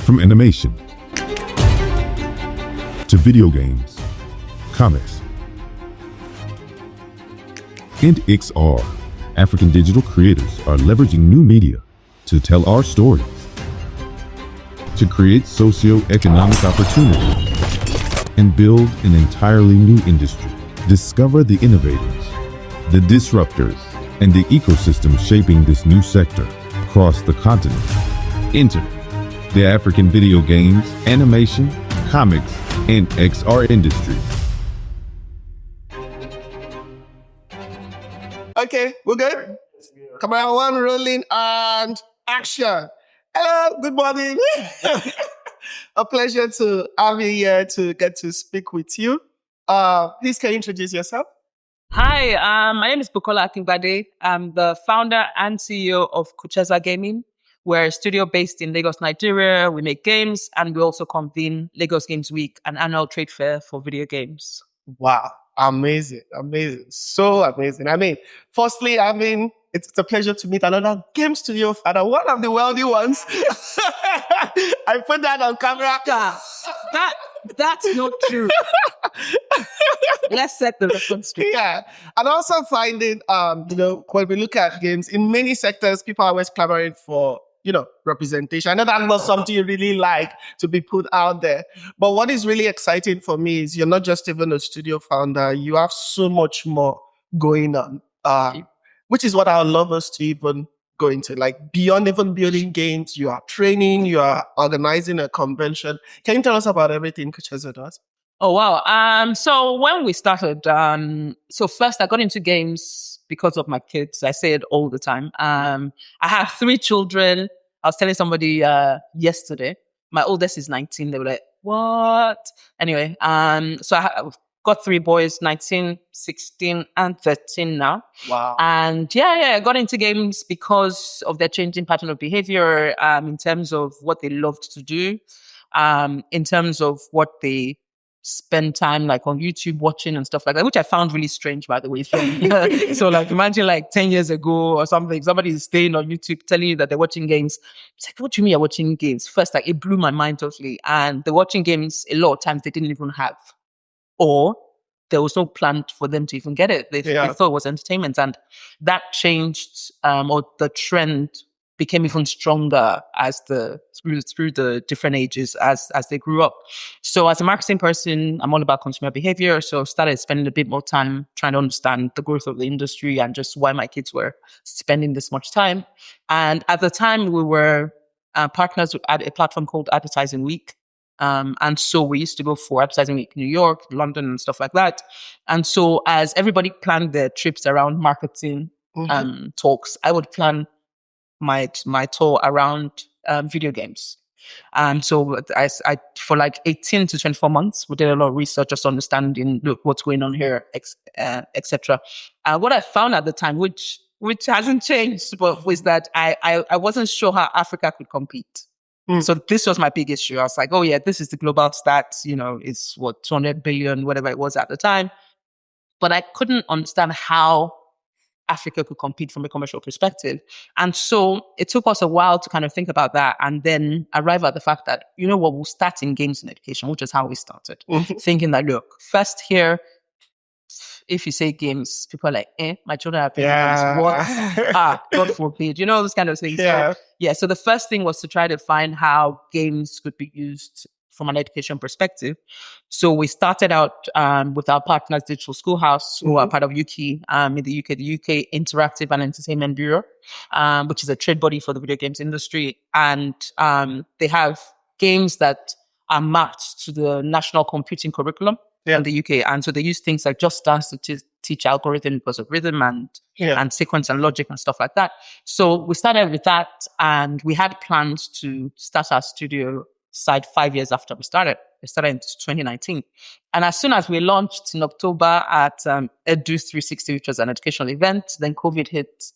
From animation to video games, comics, and XR, African digital creators are leveraging new media to tell our stories, to create socio-economic opportunities, and build an entirely new industry. Discover the innovators, the disruptors, and the ecosystem shaping this new sector across the continent. Enter the African video games, animation, comics, and XR industry. Okay, we're good? Camera one, rolling, and action. Hello, good morning. A pleasure to have you here to get to speak with you. Please, can you introduce yourself? Hi, my name is Bukola Akingbade. I'm the founder and CEO of Kucheza Gaming. We're a studio based in Lagos, Nigeria. We make games and we also convene Lagos Games Week, an annual trade fair for video games. Wow, amazing, so amazing. Firstly, it's a pleasure to meet another game studio father, one of the wealthy ones. I put that on camera. That's not true. Let's set the reference straight. Yeah. And also finding, when we look at games, in many sectors, people are always clamoring for, representation. I know that was something you really like to be put out there. But what is really exciting for me is you're not just even a studio founder, you have so much more going on, which is what I would love us to even go into. Like beyond even building games, you are training, you are organizing a convention. Can you tell us about everything Kucheza does? Oh, wow. So when we started, so first I got into games because of my kids. I say it all the time. I have 3 children. I was telling somebody yesterday, my oldest is 19. They were like, what? Anyway, so I've got 3 boys, 19, 16, and 13 now. Wow. And I got into games because of their changing pattern of behavior, in terms of what they loved to do, in terms of what they spend time like on YouTube watching and stuff like that, which I found really strange, by the way. So like imagine like 10 years ago or something, somebody is staying on YouTube telling you that they're watching games. It's like, what do you mean you're watching games? First, like it blew my mind totally. And they're watching games a lot of times they didn't even have, or there was no plan for them to even get it. They thought it was entertainment. And that changed, or the trend became even stronger as through the different ages as they grew up. So as a marketing person, I'm all about consumer behavior. So I started spending a bit more time trying to understand the growth of the industry and just why my kids were spending this much time. And at the time, we were partners with a platform called Advertising Week. And so we used to go for Advertising Week in New York, London, and stuff like that. And so as everybody planned their trips around marketing talks, I would plan my tour around video games. And so I for like 18 to 24 months, we did a lot of research, just understanding what's going on here, etc. What I found at the time, which hasn't changed, but was that I wasn't sure how Africa could compete. So this was my big issue. I was like, oh yeah, this is the global stats, it's what, 200 billion, whatever it was at the time. But I couldn't understand how Africa could compete from a commercial perspective. And so it took us a while to kind of think about that and then arrive at the fact that, we'll start in games and education, which is how we started. Thinking that, look, first here, if you say games, people are like, my children are playing games. What? God forbid. Those kind of things. Yeah. So the first thing was to try to find how games could be used from an education perspective. So we started out with our partners, Digital Schoolhouse, who are part of UKI, in the UK Interactive and Entertainment Bureau, which is a trade body for the video games industry. And they have games that are matched to the national computing curriculum in the UK. And so they use things like Just Dance to teach algorithm because of rhythm and sequence and logic and stuff like that. So we started with that, and we had plans to start our studio side 5 years after we started. We started in 2019. And as soon as we launched in October at Edu 360, which was an educational event, then COVID hit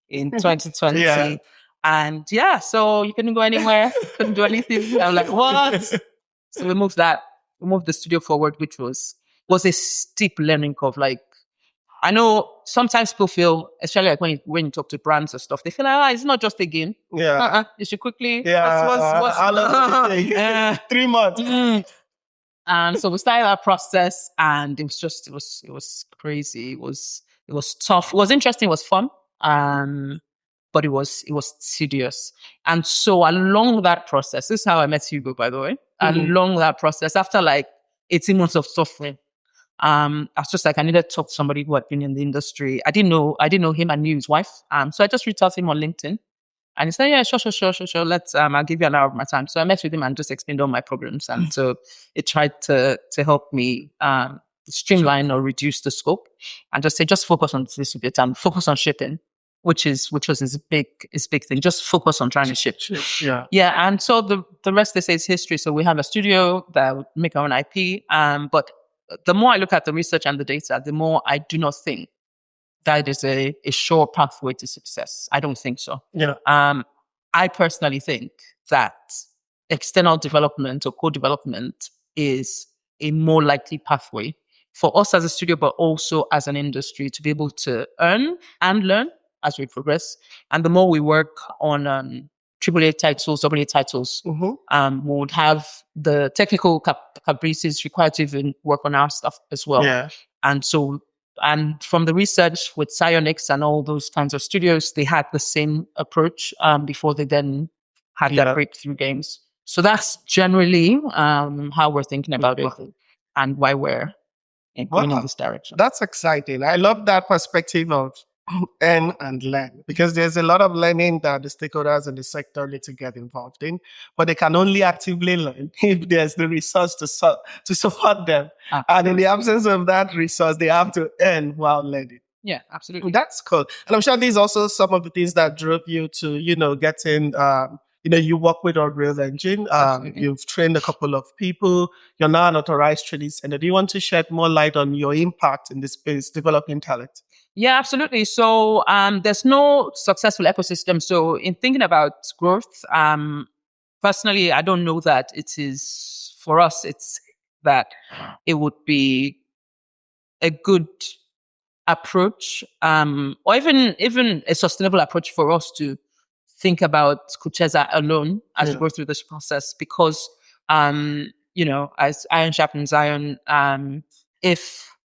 in 2020. And so you couldn't go anywhere, couldn't do anything. I'm like, what? So we moved the studio forward, which was a steep learning curve. Like, I know sometimes people feel, especially like when you talk to brands and stuff, they feel like, it's not just a game. Yeah. You should quickly. Yeah. How long did it take? Uh, 3 months. And so we started that process, and it was crazy. It was tough. It was interesting. It was fun. But it was tedious. And so along that process, this is how I met Hugo, by the way. Along that process, after like 18 months of suffering, I was just like, I needed to talk to somebody who had been in the industry. I didn't know him. I knew his wife. So I just reached out to him on LinkedIn. And he said, yeah, sure. Let's, I'll give you an hour of my time. So I met with him and just explained all my problems. And so it tried to help me, streamline or reduce the scope and just say, just focus on this with your time, focus on shipping, which was his big thing. Just focus on trying to ship. Yeah. Yeah. And so the rest, they say, is history. So we have a studio that would make our own IP. But the more I look at the research and the data, the more I do not think that is a sure pathway to success. I don't think so. Yeah. I personally think that external development or co-development is a more likely pathway for us as a studio, but also as an industry to be able to earn and learn as we progress. And the more we work on AAA titles, AA titles, would have the technical capabilities required to even work on our stuff as well. Yeah. And so, and from the research with Psyonix and all those kinds of studios, they had the same approach before they then had their breakthrough games. So that's generally how we're thinking about it and why we're going in this direction. That's exciting. I love that perspective of earn and learn, because there's a lot of learning that the stakeholders in the sector need to get involved in, but they can only actively learn if there's the resource to support them. And in the absence of that resource, they have to earn while learning. Yeah, absolutely. That's cool. And I'm sure these are also some of the things that drove you to, getting, you work with Unreal Engine. You've trained a couple of people. You're now an authorized training center. Do you want to shed more light on your impact in this space, developing talent? Yeah, absolutely. So there's no successful ecosystem. So in thinking about growth, personally, I don't know that it is, for us, it's that it would be a good approach, or even a sustainable approach for us to think about Kucheza alone as we go through this process, because as iron sharpens iron, if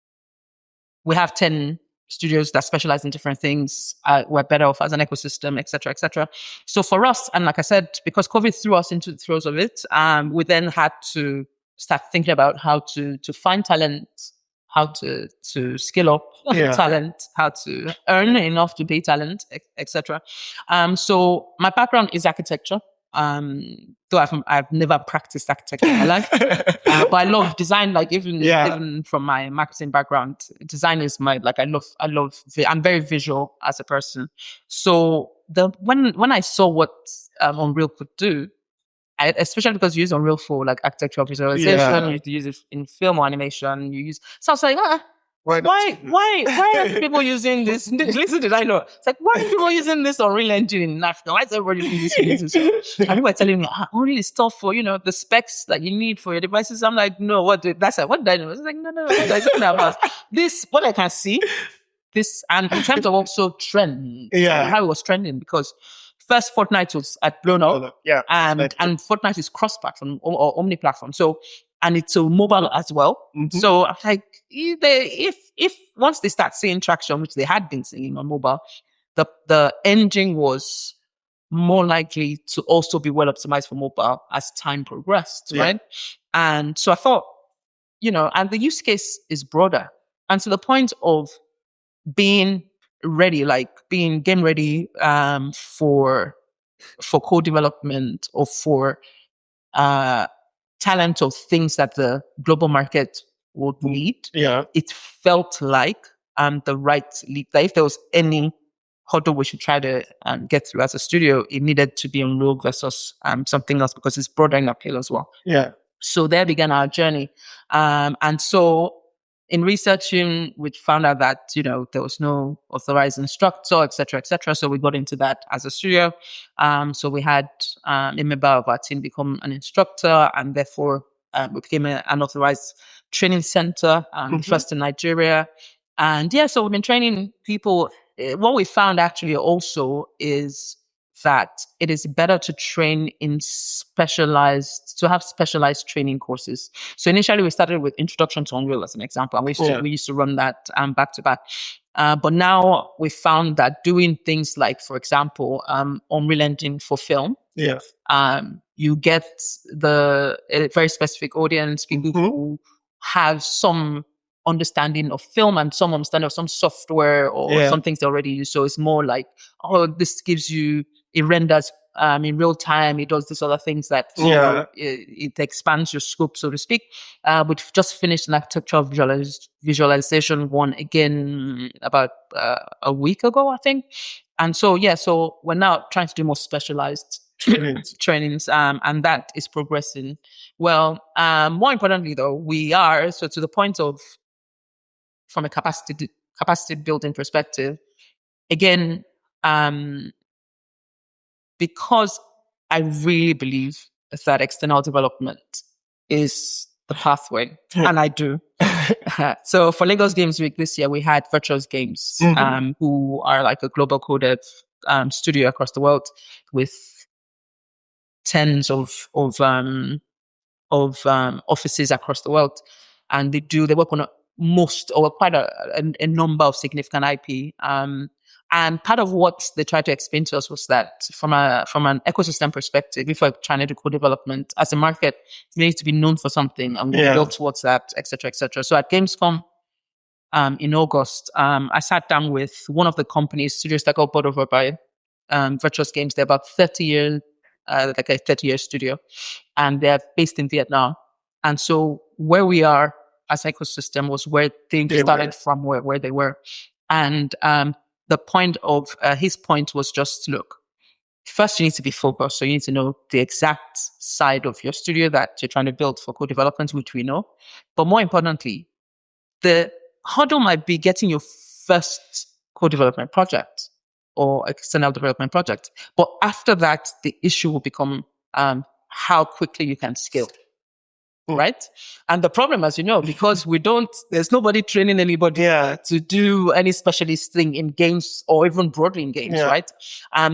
we have 10 studios that specialize in different things, we're better off as an ecosystem, et cetera, et cetera. So for us, and like I said, because COVID threw us into the throes of it, we then had to start thinking about how to find talent, how to scale up talent, how to earn enough to pay talent, etc. So my background is architecture. Though I've never practiced architecture in my life, but I love design. Like even from my marketing background, design is my I'm very visual as a person. So when I saw what Unreal could do, especially because you use Unreal for like architectural visualization, you use it in film or animation. So I was like, why are people using this? Listen, did I know? It's like, why are people using this Unreal Engine in Africa? Why is everybody using this? And people are telling me, Unreal is stuff for the specs that you need for your devices. I'm like, no, what did I know? It's like, no, what are you talking about? This, what I can see, this, and in terms of also trend, how it was trending, because first Fortnite had blown up, and Fortnite is cross-platform or omni-platform. So, and it's a mobile as well. So I'm like, if once they start seeing traction, which they had been seeing on mobile, the engine was more likely to also be well optimized for mobile as time progressed, right? And so I thought, and the use case is broader, and to the point of being ready, like being game ready for co-development or for talent of things that the global market would need. It felt like the right leap. That if there was any hurdle we should try to get through as a studio, it needed to be Unreal versus something else, because it's broader in appeal as well. So there began our journey. And so in researching, we found out that, there was no authorized instructor, et cetera, et cetera. So we got into that as a studio. So we had a member of our team become an instructor, and therefore we became an authorized training center, first in Nigeria. And yeah, so we've been training people. What we found actually also is that it is better to train in to have specialized training courses. So initially we started with Introduction to Unreal as an example, and we used to run that back to back. But now we found that doing things like, for example, Unreal Engine for film, you get a very specific audience, people who have some understanding of film and some understanding of some software or some things they already use. So it's more like, oh, this gives you, it renders in real time. It does these other things that you know, it expands your scope, so to speak. We've just finished an architectural visualization one again about a week ago, I think. And so, so we're now trying to do more specialized trainings, and that is progressing well. More importantly, though, we are, so to the point of, from a capacity building perspective, again, because I really believe that external development is the pathway, and I do. So for Lagos Games Week this year, we had Virtuous Games, who are like a global co-dev studio across the world with tens of offices across the world, and they work on quite a number of significant IP. And part of what they tried to explain to us was that from an ecosystem perspective, if we're trying to do co-development as a market, we need to be known for something and build towards that, et cetera, et cetera. So at Gamescom in August, I sat down with one of the companies, studios that got bought over by Virtuous Games. They're about 30 years, like a 30-year studio, and they're based in Vietnam. And so where we are as ecosystem was where they started from, where they were. And the point of his point was just, look, first you need to be focused. So you need to know the exact side of your studio that you're trying to build for co-development, which we know. But more importantly, the hurdle might be getting your first co-development project or external development project. But after that, the issue will become how quickly you can scale. Right? And the problem, as you know, because there's nobody training anybody to do any specialist thing in games or even broadly in games, right?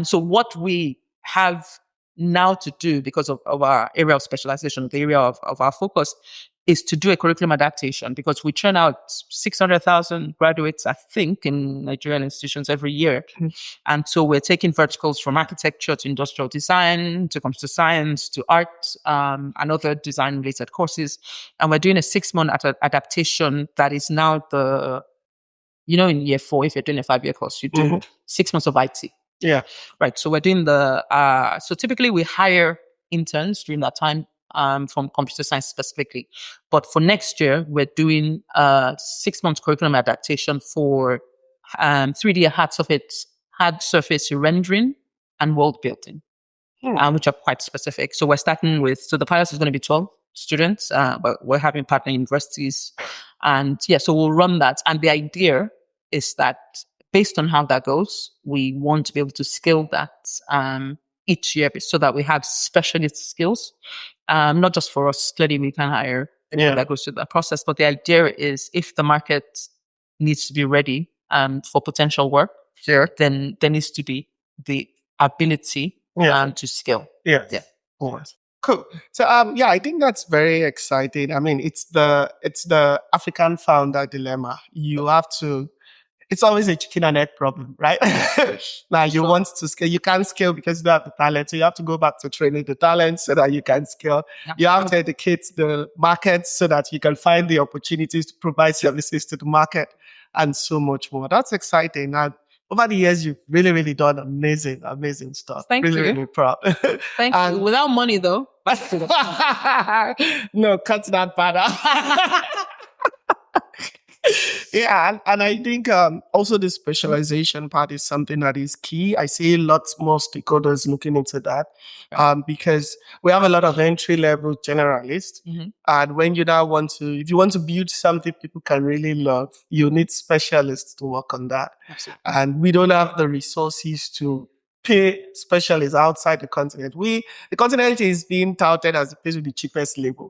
So what we have now to do, because of our area of specialization, the area of our focus, is to do a curriculum adaptation, because we churn out 600,000 graduates, I think, in Nigerian institutions every year. And so we're taking verticals from architecture to industrial design, to computer science, to art, and other design-related courses. And we're doing a 6-month adaptation that is now in year 4, if you're doing a 5-year course, you do 6 months of IT. Yeah. Right. So we're doing so typically we hire interns during that time, from computer science specifically. But for next year, we're doing a 6-month curriculum adaptation for 3D hard surface rendering and world building, which are quite specific. So we're starting with, the pilot is going to be 12 students, but we're having partner universities. And so we'll run that. And the idea is that based on how that goes, we want to be able to scale that each year so that we have specialist skills. Not just for us, clearly we can hire anyone that goes through that process. But the idea is, if the market needs to be ready for potential work, then there needs to be the ability to scale. Yeah. Cool. So I think that's very exciting. I mean, it's the African founder dilemma. You have to. It's always a chicken and egg problem, right? Now you want to scale, you can't scale because you don't have the talent. So you have to go back to training the talent so that you can scale. Yeah. You have to educate the market so that you can find the opportunities to provide services to the market and so much more. That's exciting. And over the years, you've really, really done amazing, amazing stuff. Thank you. Really proud. Thank you. Without money, though. No, cut that part out. And I think also the specialization part is something that is key. I see lots more stakeholders looking into that because we have a lot of entry-level generalists. And when you now if you want to build something people can really love, you need specialists to work on that. Absolutely. And we don't have the resources to pay specialists outside the continent. The continent is being touted as the place with the cheapest labor.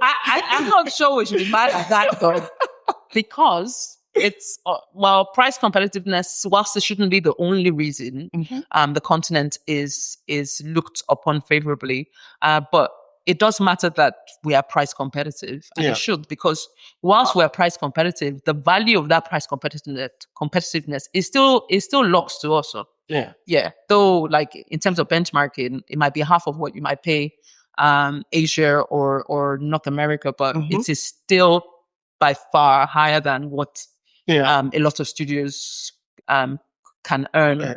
I'm not sure we should be mad at that, though. because it's well, price competitiveness, whilst it shouldn't be the only reason, the continent is looked upon favorably, but it does matter that we are price competitive, and it should, because whilst we're price competitive, the value of that price competitiveness is still locked to us. So, yeah. Though, like in terms of benchmarking, it might be half of what you might pay Asia or North America, but it is still by far higher than what a lot of studios can earn.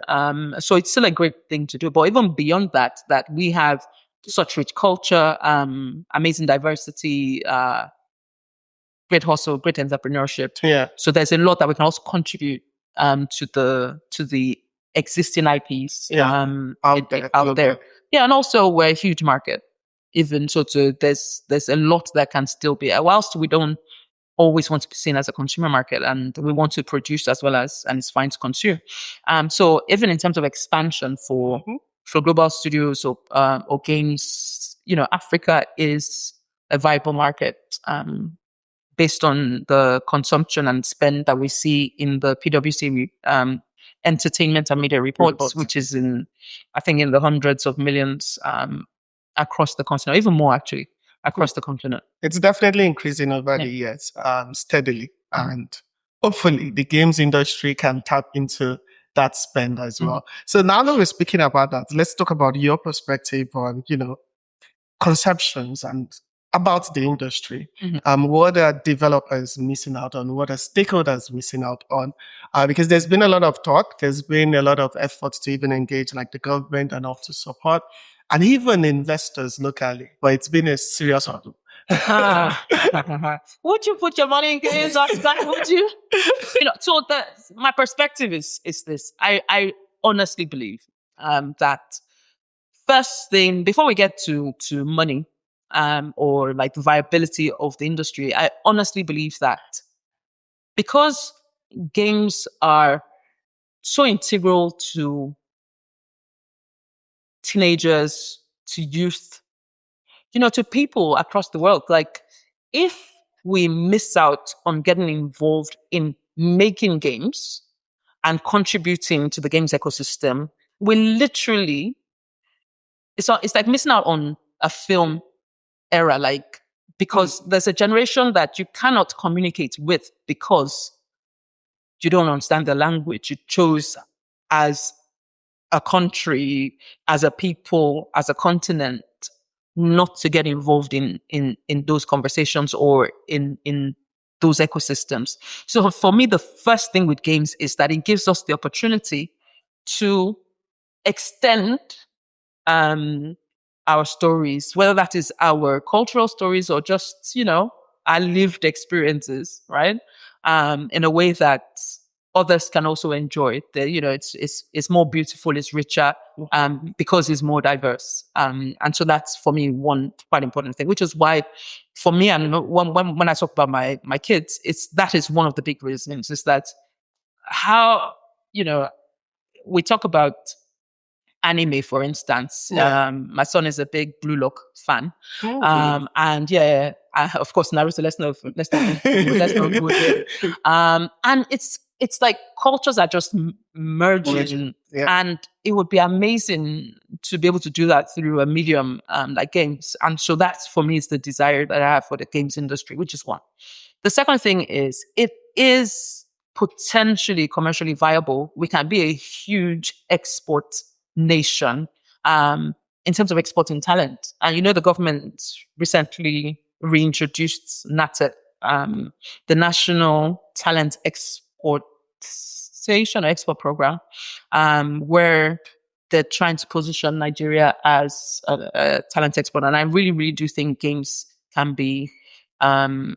So it's still a great thing to do. But even beyond that, that we have such rich culture, amazing diversity, great hustle, great entrepreneurship. So there's a lot that we can also contribute to the existing IPs out there. Yeah, and also we're a huge market. Even so, there's a lot that can still be. Whilst we don't always want to be seen as a consumer market, and we want to produce as well as, and it's fine to consume. So even in terms of expansion for global studios or games, Africa is a viable market based on the consumption and spend that we see in the PwC entertainment and media reports, which is I think in the hundreds of millions across the continent, even more actually. Across the continent. It's definitely increasing over the years, steadily. And hopefully the games industry can tap into that spend as well. So now that we're speaking about that, let's talk about your perspective on, conceptions and about the industry. What are developers missing out on? What are stakeholders missing out on? Because there's been a lot of talk. There's been a lot of efforts to even engage like the government and all to support, and even investors locally. But it's been a serious hurdle. Would you put your money in games, Oscar? Would you? So my perspective is this. I honestly believe that first thing, before we get to money, or like the viability of the industry, I honestly believe that because games are so integral to teenagers, to youth, to people across the world, like if we miss out on getting involved in making games and contributing to the games ecosystem, we literally, it's like missing out on a film era, like, because there's a generation that you cannot communicate with because you don't understand the language you chose as a country, as a people, as a continent, not to get involved in those conversations or in those ecosystems. So for me, the first thing with games is that it gives us the opportunity to extend our stories, whether that is our cultural stories or just, our lived experiences, right? In a way that others can also enjoy. It's more beautiful, it's richer, because it's more diverse. And so that's for me one quite important thing, which is why for me, and when I talk about my kids, that is one of the big reasons, is that how, we talk about anime, for instance. My son is a big Blue Lock fan. And of course, Naruto, let's not go there. And it's like cultures are just merging, and it would be amazing to be able to do that through a medium like games. And so that's, for me, is the desire that I have for the games industry, which is one. The second thing is, it is potentially commercially viable. We can be a huge export nation in terms of exporting talent. And the government recently reintroduced NATEC, the National Talent Exportation or Export Program, where they're trying to position Nigeria as a talent export. And I really, really do think games can be a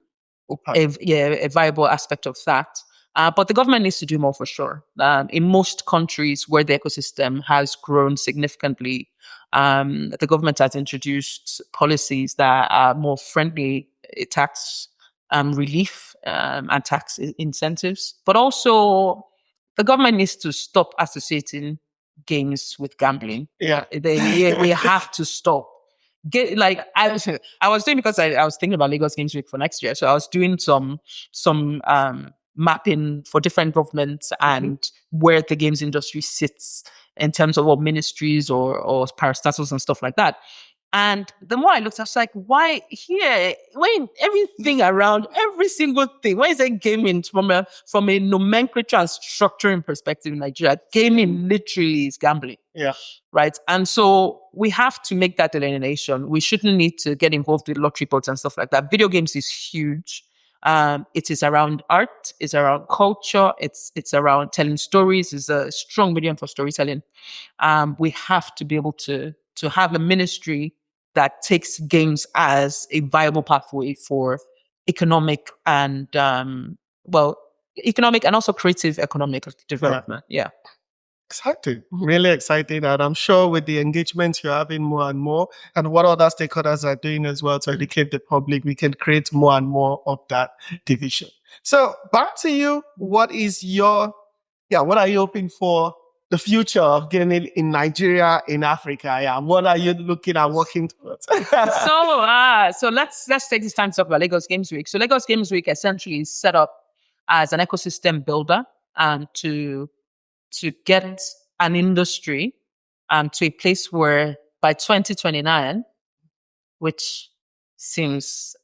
viable aspect of that. But the government needs to do more, for sure. In most countries where the ecosystem has grown significantly, the government has introduced policies that are more friendly, tax relief and tax incentives. But also, the government needs to stop associating games with gambling. We have to stop. I was doing, because I was thinking about Lagos Games Week for next year. So I was doing some mapping for different governments and where the games industry sits in terms of what ministries or parastatals and stuff like that. And the more I looked, I was like, why here? When everything around, every single thing, why is it gaming from a nomenclature and structuring perspective in Nigeria? Gaming literally is gambling. Yeah. Right. And so we have to make that delineation. We shouldn't need to get involved with lottery boards and stuff like that. Video games is huge. It is around art, it's around culture, it's around telling stories, it's a strong medium for storytelling. We have to be able to have a ministry that takes games as a viable pathway for economic and economic and also creative economic development. Yeah. Exciting, really exciting. And I'm sure with the engagement you're having more and more, and what other stakeholders are doing as well to educate the public, we can create more and more of that division. So back to you. What are you hoping for the future of gaming in Nigeria, in Africa? Yeah. What are you looking at working towards? So let's take this time to talk about Lagos Games Week. So Lagos Games Week essentially is set up as an ecosystem builder to get an industry to a place where by 2029, which seems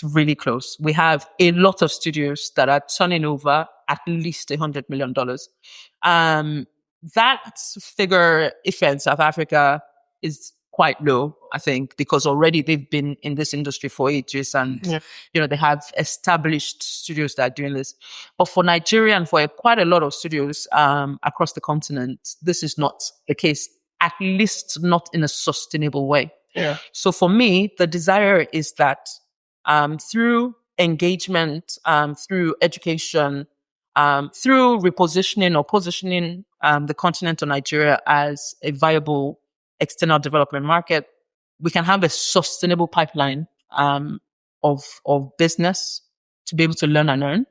really close, we have a lot of studios that are turning over at least $100 million. That figure, if in South Africa, is quite low, I think, because already they've been in this industry for ages and, they have established studios that are doing this. But for Nigeria and for quite a lot of studios across the continent, this is not the case, at least not in a sustainable way. Yeah. So for me, the desire is that through engagement, through education, through repositioning or positioning the continent of Nigeria as a viable external development market, we can have a sustainable pipeline of business to be able to learn and earn.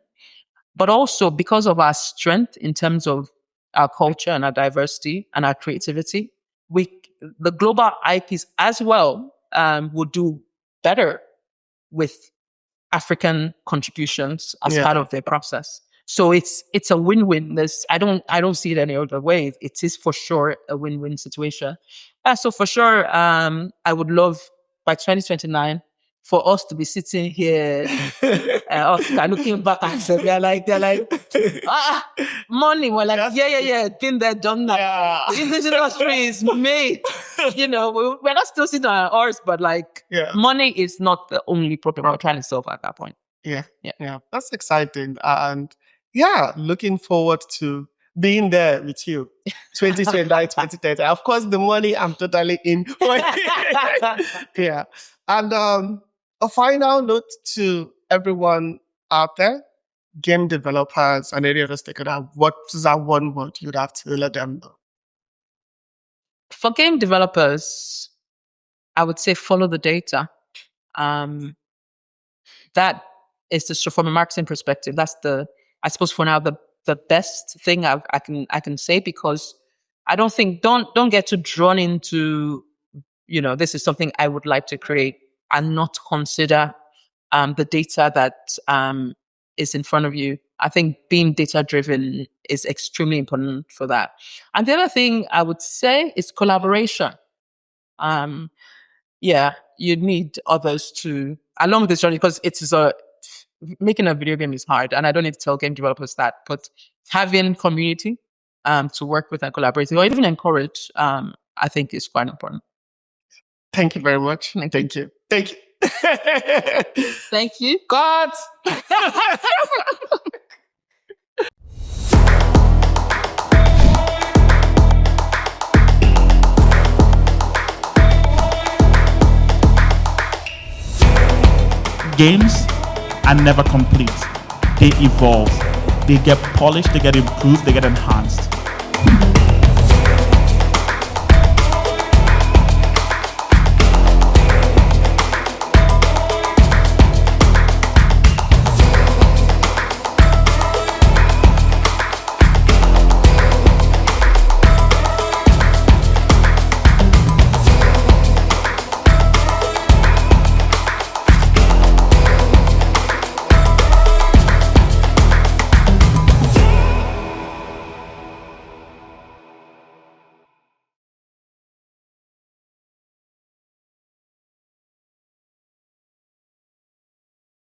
But also because of our strength in terms of our culture and our diversity and our creativity, the global IPs as well will do better with African contributions as part of their process. So it's a win-win. I don't see it any other way. It is for sure a win-win situation. So for sure, I would love by 2029 for us to be sitting here, Oscar, looking back at them. They're like, money. We're like, yeah, been there, done that. Yeah. This industry is made. We're not still sitting on our oars, but money is not the only problem we're trying to solve at that point. Yeah. That's exciting. And looking forward to being there with you. 2029, 2030. Of course, the money I'm totally in. Yeah. And a final note to everyone out there, game developers and any other stakeholder, what is that one word you'd have to let them know? For game developers, I would say follow the data. That is from a marketing perspective. That's I suppose for now the best thing I can say, because I don't think don't get too drawn into this is something I would like to create and not consider the data that is in front of you. I think being data driven is extremely important for that. And the other thing I would say is collaboration. You need others to along this journey, because making a video game is hard, and I don't need to tell game developers that, but having community to work with and collaborate or even encourage, I think is quite important. Thank you very much. Thank you. Thank you. God. Games are never complete. They evolve. They get polished, they get improved, they get enhanced.